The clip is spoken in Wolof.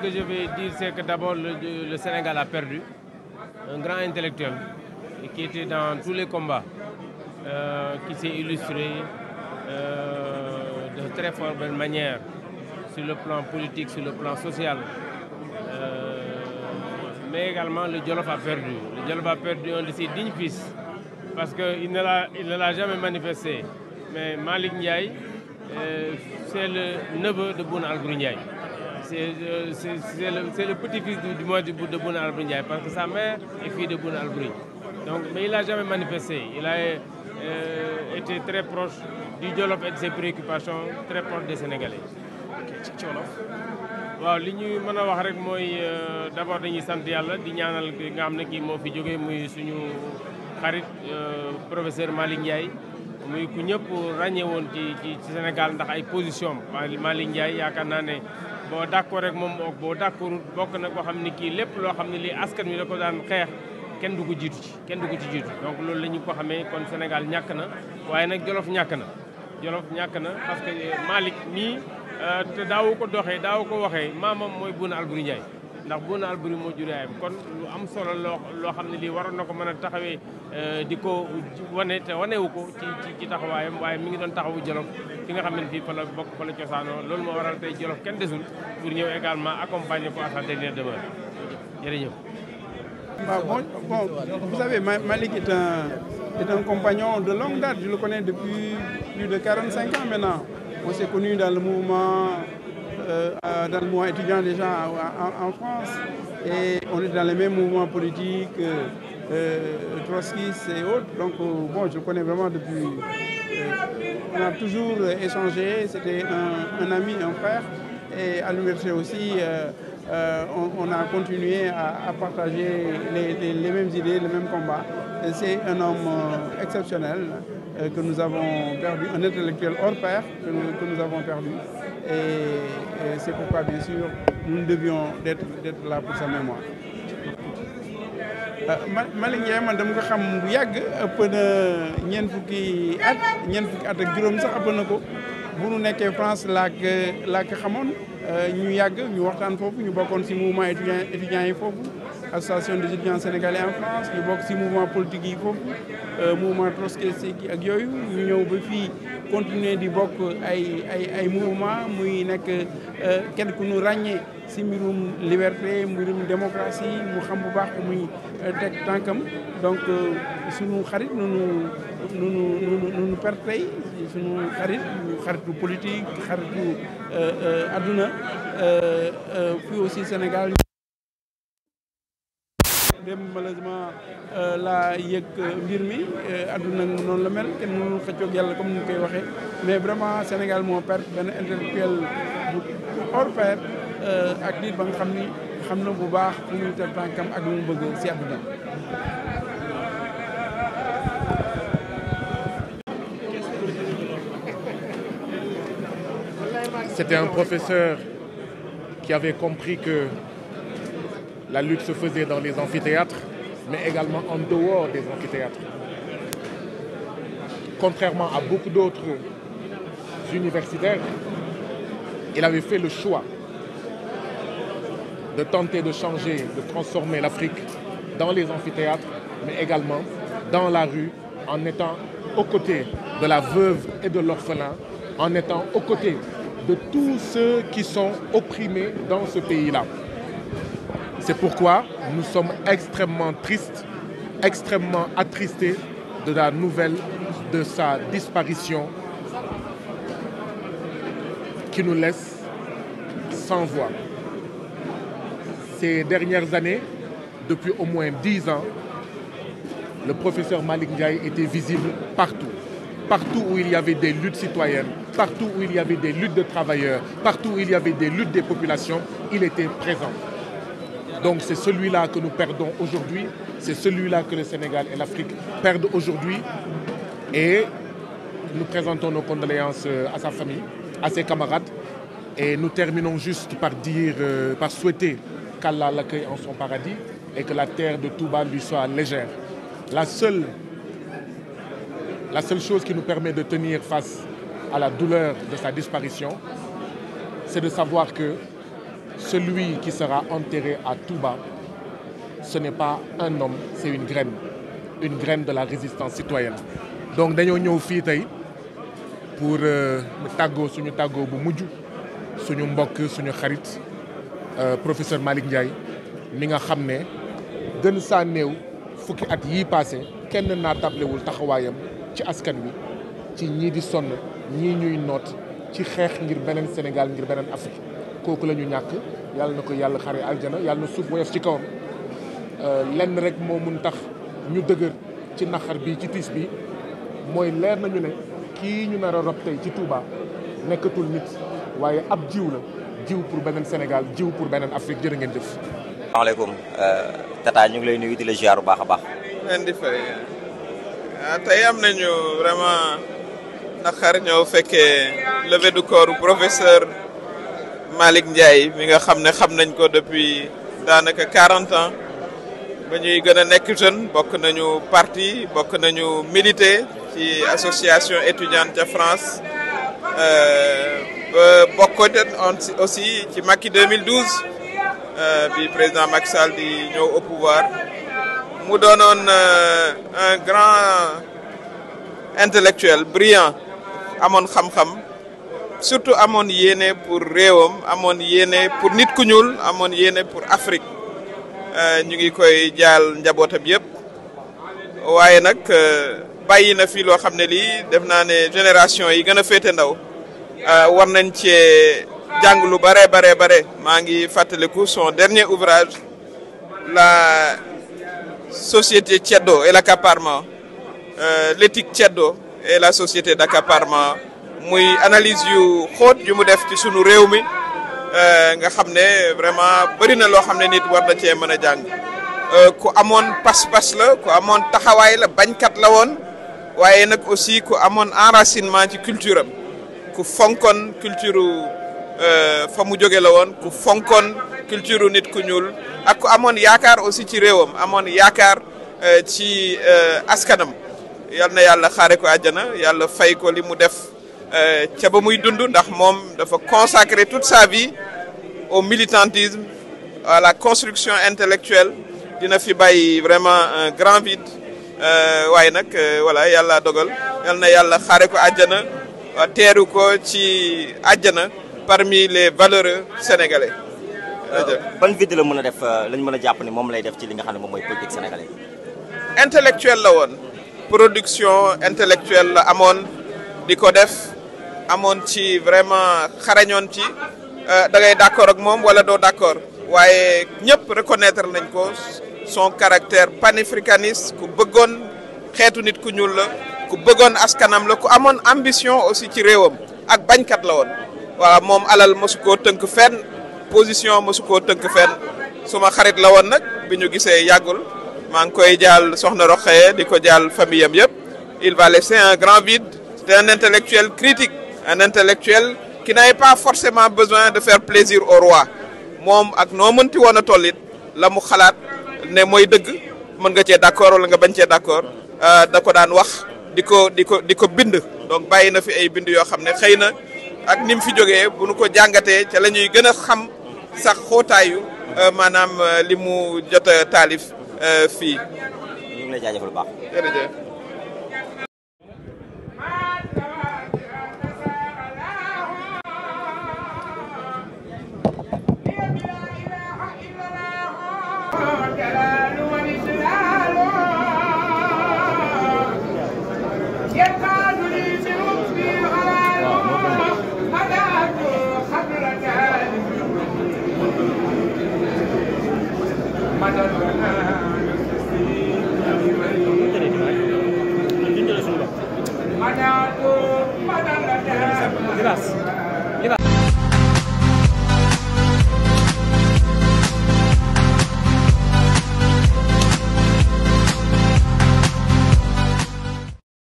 que je vais dire, c'est que d'abord le Sénégal a perdu un grand intellectuel qui était dans tous les combats, qui s'est illustré de très forte manière sur le plan politique, sur le plan social. Mais également le Jolof a perdu. Le Jolof a perdu un de ses dignes fils parce qu'il ne l'a jamais manifesté. Mais Malick Ndiaye, c'est le neveu de Boun Albouri Ndiaye. C'est le petit-fils du de Boun Albouri Ndiaye parce que sa mère est fille de Boun Albouri. Donc, mais il n'a jamais manifesté. Il a été très proche du Jolof et de ses préoccupations, très proche des Sénégalais. ci wolof. waaw li ñu mën a wax rek mooy d'abord dañuy sant yàlla di ñaanal nga xam ne kii moo fi jógee muy suñu xarit professeur Malick Ndiaye muy ku ñëpp ràññee woon ci Sénégal ndax ay position Malick Ndiaye yaakaar naa ne boo d'accord rek moom boo d'accord bokk na koo xam ne kii lépp loo xam ne lii askan wi da ko daan xeex kenn du ko jiitu ci kenn du ko ci jiitu donc loolu la ñu ko xamee kon Sénégal ñàkk na waaye nag Jolof ñàkk na parce que Malick nii te daawu ko doxee daawu ko waxee maamam mooy Boun Albouri Ndiaye ndax Boun Albouri moo jur yaayam kon lu am solo loo xam ne lii waroon na ko mën a taxawee di ko wane te wanewu ko ci taxawaayam waaye mi ngi doon taxawu Jolof fi nga xam ne fii fa la bokk fa la cosaanoo loolu moo waral tey Jolof kenn desul pour ñëw également accompagner ko à sa dernière demeure jërëjëf. Bon, vous savez, Malick est un compagnon de longue date. Je le connais depuis plus de 45 ans maintenant. On s'est connus dans le mouvement étudiant déjà en France. Et on est dans les mêmes mouvements politiques, trotskistes et autres. Donc, bon, je le connais vraiment depuis... on a toujours échangé. C'était un ami, un frère. Et à l'université aussi... on a continué à partager les mêmes idées, les mêmes combats. C'est un homme exceptionnel que nous avons perdu, un intellectuel hors pair que nous avons perdu. Et c'est pourquoi, bien sûr, nous devions d'être là pour sa mémoire. Malick Ndiaye man dama ko xam bu yàgg ëpp na ñeent fukki at ak juróom sax ëpp na ko bu nu nekkee France laa ko xamoon ñu yàgg ñu waxtaan foofu ñu bokkoon ci mouvement étudiants yi foofu association des étudiants sénégalais en France ñu bokk ci mouvement politique yi foofu mouvement trotskiste ak yooyu ñu ñëw ba fii continuer di bokk ay mouvement muy nekk kenn ku ñu ràññee ci mbirum liberté mbirum démocratie mu xam bu baax muy teg tànkam donc suñu xarit nunu perte tey suñu xaritu politique xaritu adduna fii aussi Sénégal dem malheureusement laa yëg mbir mi adduna noonu la mel kenn mënul xëccoog yàlla comme ni ñu koy waxee mais vraiment Sénégal moo perte benn intellectuel bu hors pair ak nit ba nga xam na bu baax fu muy teg tànkam ak lu mu bëgg si adduna. C'était un professeur qui avait compris que la lutte se faisait dans les amphithéâtres, mais également en dehors des amphithéâtres. Contrairement à beaucoup d'autres universitaires, il avait fait le choix de tenter de changer, de transformer l'Afrique dans les amphithéâtres, mais également dans la rue, en étant aux côtés de la veuve et de l'orphelin, en étant aux côtés de tous ceux qui sont opprimés dans ce pays-là. C'est pourquoi nous sommes extrêmement tristes, extrêmement attristés de la nouvelle de sa disparition qui nous laisse sans voix. Ces dernières années, depuis au moins 10 ans, le professeur Malick Ndiaye était visible partout. Partout où il y avait des luttes citoyennes, partout où il y avait des luttes de travailleurs, partout où il y avait des luttes des populations, il était présent. Donc c'est celui-là que nous perdons aujourd'hui, c'est celui-là que le Sénégal et l'Afrique perdent aujourd'hui. Et nous présentons nos condoléances à sa famille, à ses camarades. Et nous terminons juste par souhaiter qu'Allah l'accueille en son paradis et que la terre de Touba lui soit légère. La seule chose qui nous permet de tenir face à la douleur de sa disparition, c'est de savoir que celui qui sera enterré à Touba, ce n'est pas un homme, c'est une graine de la résistance citoyenne. Donc dañoo ñëw fii tey pour tàggoo suñu tàggoo bu mujj suñu mbokk suñu xarit professeur Malick Ndiaye mi nga xam ne gën saa néew fukki at yii passé kenn naa tablewul taxawaayam ci askan wi ci ñii di sonn ñii ñuy noot ci xeex ngir beneen Sénégal ngir beneen Afrique kooku la ñu ñàkk yàlla na ko yàlla xare aljana yàlla na suuf woyof ci kawam lenn rek moo mun tax ñu dëgër ci naqar bi ci tiis bi mooy leer nañu ne kii ñu nar a rob tey ci Touba nekkatul nit waaye ab jiw la jiw pour beneen Sénégal jiw pour beneen Afrique jërë ngeen jëf. asalaamaaleykum Tata ñu ngi lay nuyu di la ziar bu baax a baax. leen di fay tey am nañu vraiment naqar ñëw fekkee levée du corps professeur Malick Ndiaye mi nga xam ne xam nañ ko depuis daanaka 40 ans ba ñuy gën a nekk jeune bokk nañu parti bokk nañu milité ci association étudiante ca France ba bokkoon aussi ci Macky 2012 bi président Macky Sall di ñëw au pouvoir mu doonoon un grand intellectuel brillant amoon xam-xam surtout amoon yéene pour réewam amoon yéene pour nit ku ñuul amoon yéene pour Afrique ñu ngi koy jaal njabootam yëpp waaye nag bàyyi na fi loo xam ne lii def naa ne génération yi gën a féete ndaw war nañ cee jàng lu bare maa ngi fàttaliku son dernier ouvrage la société Ceddo et l'accaparement l'éthique Ceddo et la société d'accaparement muy analyse yu xóot yu mu def ci sunu réew mi nga xam ne vraiment bëri na loo xam ne nit war na cee mën a jàng ku amoon pas-pas la ku amoon taxawaay la bañkat la woon waaye nag aussi ku amoon enracinement ci culture am ku fonkoon culture fa mu jóge la woon ku fonkoon culture nit ku ñuul ak ku amoon yaakaar aussi ci réewam amoon yaakaar ci askanam yal na yàlla xaare ko àjjana yàlla fay ko li mu def ca ba muy dund ndax moom dafa consacrer toute sa vie au militantisme à la construction intellectuelle dina fi bàyyi vraiment un grand vide waaye nag voilà yàlla dogal yal na yàlla xaare ko àjjana teeru ko ci àjjana parmi les valeureux sénégalais. ban vide la mën a def lañ mën a jàpp ni moom lay def ci li nga xam ne moom mooy politique sénégalais. intellectuel la woon production intellectuelle la amoon di ko def amoon ci vraiment xarañoon ci da ngay d'accord ak moom wala doo d'accord waaye ñëpp reconnaître nañ ko son caractère panafricaniste ku bëggoon xeetu nit ku ñuul la ku bëggoon askanam la ku amoon ambition aussi ci réewam ak bañkat la woon voilà moom alal mosu koo tënk fenn position mosu koo tënk fenn suma xarit la woon nag bi ñu gisee yàggul maa ngi koy jaal soxna Rokhaya di ko jaal famille am yëpp il va laisser un grand vide. C'est un intellectuel critique un intellectuel qui n'avait pas forcément besoin de faire plaisir au roi moom ak noo mënti woon a tollit la mu xalaat ne mooy dëgg mën nga cee d'accord wala nga bañ cee d'accord da ko daan wax di ko bind donc bàyyi na fi ay bind yoo xam ne xëy na ak ni mu fi jógee bu nu ko jàngatee ca la ñuy gën a xam sax xootaayu maanaam li mu jot a taalif fii. ñu ngi lay jaajëfal bu baax. jërëjëf. Gracias.